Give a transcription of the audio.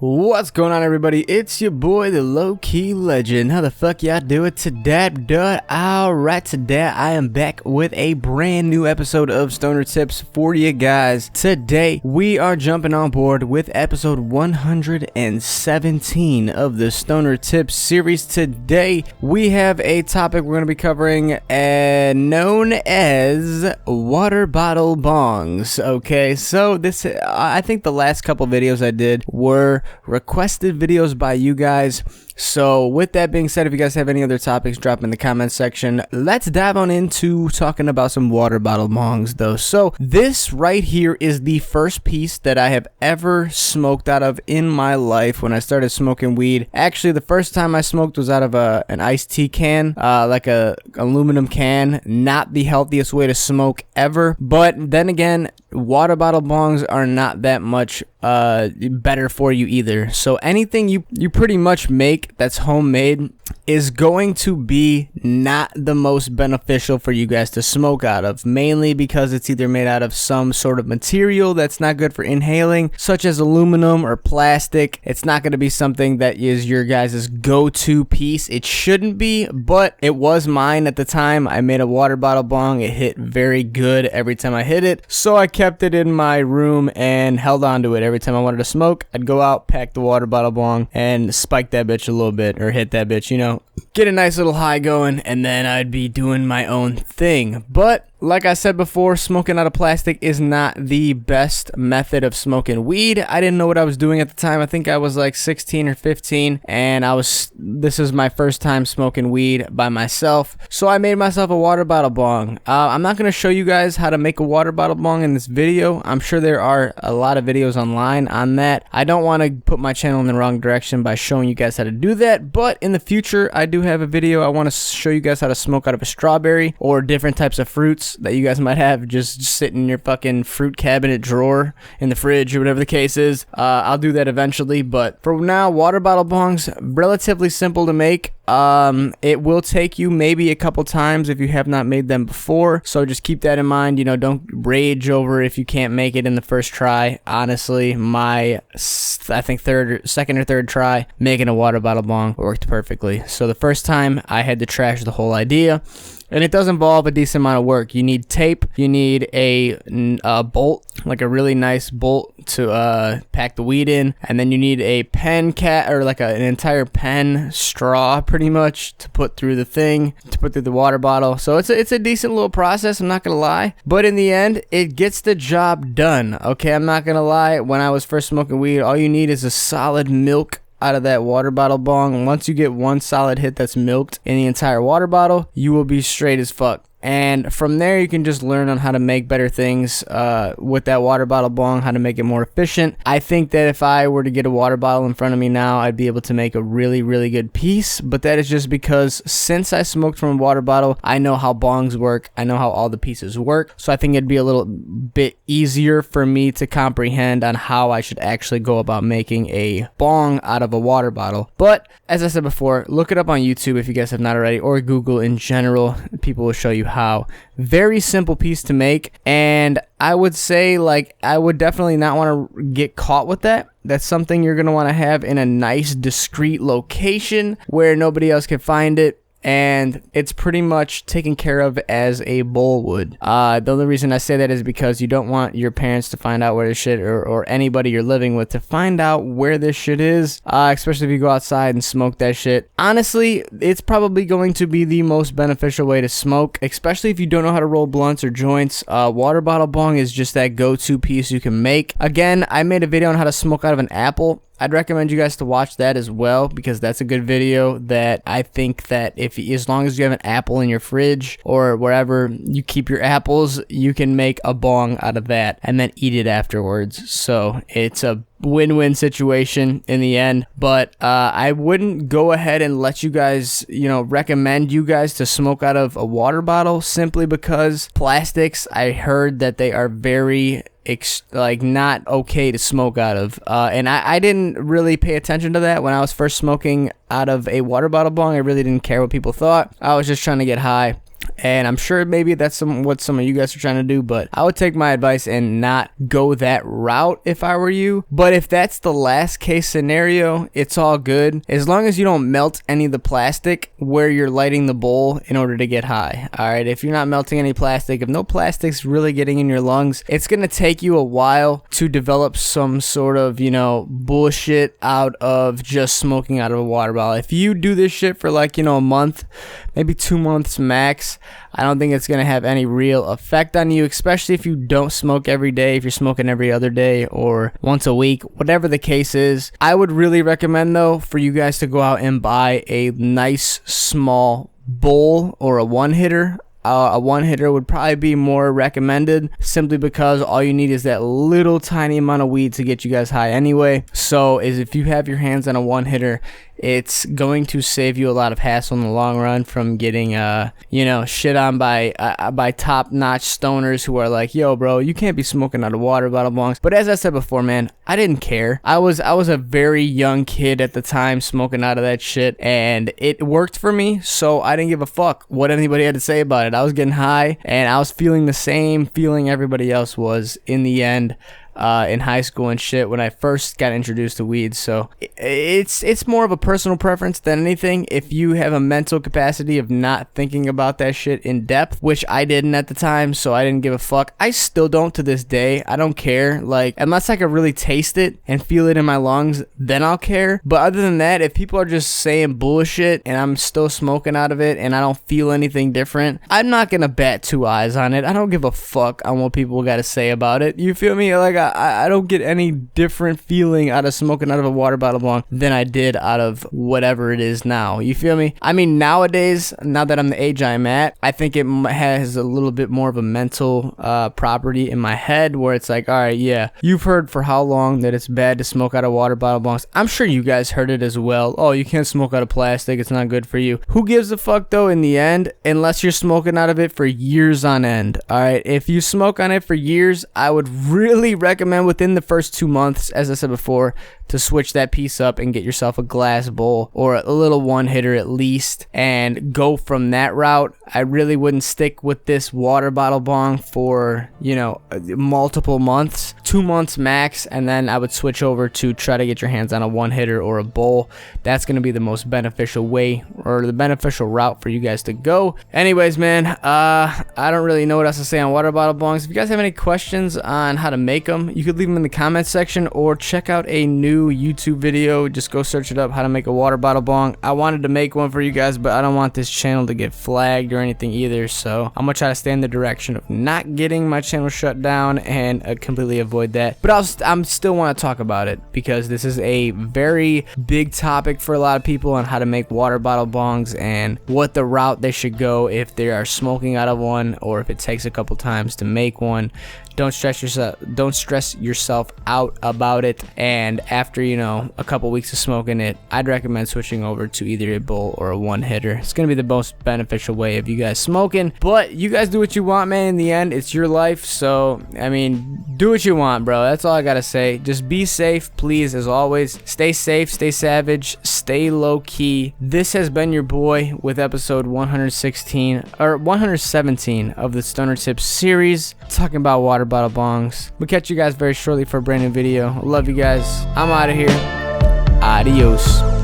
What's going on, everybody? It's your boy, the Low-Key Legend. How the fuck y'all doing today, dude? Alright, today I am back with a brand new episode of Stoner Tips for you guys. Today, we are jumping on board with episode 117 of the Stoner Tips series. Today, we have a topic we're going to be covering known as water bottle bongs. Okay, so I think the last couple videos I did were requested videos by you guys. So with that being said, if you guys have any other topics, drop in the comment section. Let's dive on into talking about some water bottle bongs though. So this right here is the first piece that I have ever smoked out of in my life when I started smoking weed. Actually, the first time I smoked was out of an iced tea can, like a aluminum can. Not the healthiest way to smoke ever, but then again, water bottle bongs are not that much better for you either. So anything you pretty much make that's homemade is going to be not the most beneficial for you guys to smoke out of, mainly because it's either made out of some sort of material that's not good for inhaling, such as aluminum or plastic. It's not going to be something that is your guys' go-to piece. It shouldn't be, but it was mine at the time. I made a water bottle bong. It hit very good every time I hit it, so I kept it in my room and held on to it. Every time I wanted to smoke, I'd go out, pack the water bottle bong, and spike that bitch a little bit, or hit that bitch, you know, get a nice little high going, and then I'd be doing my own thing. But like I said before, smoking out of plastic is not the best method of smoking weed. I didn't know what I was doing at the time. I think I was like 16 or 15, and this is my first time smoking weed by myself. So I made myself a water bottle bong. I'm not going to show you guys how to make a water bottle bong in this video. I'm sure there are a lot of videos online on that. I don't want to put my channel in the wrong direction by showing you guys how to do that, but in the future, I do have a video. I want to show you guys how to smoke out of a strawberry or different types of fruits that you guys might have just sitting in your fucking fruit cabinet drawer in the fridge or whatever the case is. I'll do that eventually, but for now, water bottle bongs, relatively simple to make. It will take you maybe a couple times if you have not made them before, so just keep that in mind. You know, don't rage over if you can't make it in the first try. Honestly, I think second or third try making a water bottle bong worked perfectly. So the first time I had to trash the whole idea. And it does involve a decent amount of work. You need tape, you need a bolt, like a really nice bolt to pack the weed in, and then you need a pen cap, or like an entire pen straw pretty much to put through the thing, to put through the water bottle. So it's a decent little process, I'm not gonna lie, but in the end it gets the job done. Okay, I'm not gonna lie, when I was first smoking weed, all you need is a solid milk out of that water bottle bong. Once you get one solid hit that's milked in the entire water bottle, you will be straight as fuck. And from there, you can just learn on how to make better things with that water bottle bong, how to make it more efficient. I think that if I were to get a water bottle in front of me now, I'd be able to make a really, really good piece. But that is just because since I smoked from a water bottle, I know how bongs work. I know how all the pieces work. So I think it'd be a little bit easier for me to comprehend on how I should actually go about making a bong out of a water bottle. But as I said before, look it up on YouTube if you guys have not already, or Google in general. People will show you how. Very simple piece to make, and I would say, like, I would definitely not want to get caught with that. That's something you're going to want to have in a nice, discreet location where nobody else can find it, and it's pretty much taken care of as a bowl would. The only reason I say that is because you don't want your parents to find out where this shit, or anybody you're living with to find out where this shit is, especially if you go outside and smoke that shit. Honestly, it's probably going to be the most beneficial way to smoke, especially if you don't know how to roll blunts or joints. Water bottle bong is just that go-to piece you can make. Again, I made a video on how to smoke out of an apple. I'd recommend you guys to watch that as well, because that's a good video that I think that as long as you have an apple in your fridge or wherever you keep your apples, you can make a bong out of that and then eat it afterwards. So it's a win-win situation in the end. But I wouldn't go ahead and let you guys, recommend you guys to smoke out of a water bottle, simply because plastics, I heard that they are very not okay to smoke out of, and I didn't really pay attention to that when I was first smoking out of a water bottle bong. I really didn't care what people thought. I was just trying to get high. And I'm sure maybe that's what some of you guys are trying to do, but I would take my advice and not go that route if I were you. But if that's the last case scenario, it's all good. As long as you don't melt any of the plastic where you're lighting the bowl in order to get high. Alright, if you're not melting any plastic, if no plastic's really getting in your lungs, it's going to take you a while to develop some sort of, you know, bullshit out of just smoking out of a water bottle. If you do this shit for like, you know, a month, maybe 2 months max, I don't think it's going to have any real effect on you, especially if you don't smoke every day, if you're smoking every other day or once a week, whatever the case is. I would really recommend, though, for you guys to go out and buy a nice small bowl or a one-hitter. A one-hitter would probably be more recommended simply because all you need is that little tiny amount of weed to get you guys high anyway. So if you have your hands on a one-hitter, it's going to save you a lot of hassle in the long run from getting you know, shit on by top-notch stoners who are like, yo bro, you can't be smoking out of water bottle bongs. But as I said before, man, I didn't care. I was a very young kid at the time smoking out of that shit, and it worked for me, so I didn't give a fuck what anybody had to say about it. I was getting high and I was feeling the same feeling everybody else was in the end. In high school and shit when I first got introduced to weed. So it's more of a personal preference than anything. If you have a mental capacity of not thinking about that shit in depth, which I didn't at the time, so I didn't give a fuck. I still don't to this day. I don't care. Like, unless I could really taste it and feel it in my lungs, then I'll care. But other than that, if people are just saying bullshit and I'm still smoking out of it and I don't feel anything different, I'm not gonna bat 2 eyes on it. I don't give a fuck on what people gotta say about it. You feel me? Like, I don't get any different feeling out of smoking out of a water bottle bong than I did out of whatever it is now. You feel me? I mean, nowadays, now that I'm the age I'm at, I think it has a little bit more of a mental property in my head where it's like, all right, yeah, you've heard for how long that it's bad to smoke out of water bottle bongs. I'm sure you guys heard it as well. Oh, you can't smoke out of plastic. It's not good for you. Who gives a fuck though in the end, unless you're smoking out of it for years on end. All right, if you smoke on it for years, I would really recommend within the first 2 months, as I said before, to switch that piece up and get yourself a glass bowl or a little one-hitter at least and go from that route. I really wouldn't stick with this water bottle bong for, you know, multiple months, 2 months max, and then I would switch over to try to get your hands on a one-hitter or a bowl. That's going to be the most beneficial way or the beneficial route for you guys to go. Anyways, man, I don't really know what else to say on water bottle bongs. If you guys have any questions on how to make them, you could leave them in the comments section or check out a new YouTube video. Just go search it up, how to make a water bottle bong. I wanted to make one for you guys, but I don't want this channel to get flagged or anything either, so I'm gonna try to stay in the direction of not getting my channel shut down and completely avoid that. But I'm still want to talk about it because this is a very big topic for a lot of people on how to make water bottle bongs and what the route they should go if they are smoking out of one or if it takes a couple times to make one. Don't stress yourself out about it, and after, you know, a couple weeks of smoking it, I'd recommend switching over to either a bowl or a one-hitter. It's gonna be the most beneficial way of you guys smoking, but you guys do what you want, man. In the end, it's your life, so I mean, do what you want, bro. That's all I gotta say. Just be safe, please, as always. Stay safe, stay savage, stay low-key. This has been your boy with episode 117 of the Stoner Tips series, talking about water bottle bongs. We'll catch you guys very shortly for a brand new video. Love you guys. I'm out of here. Adios.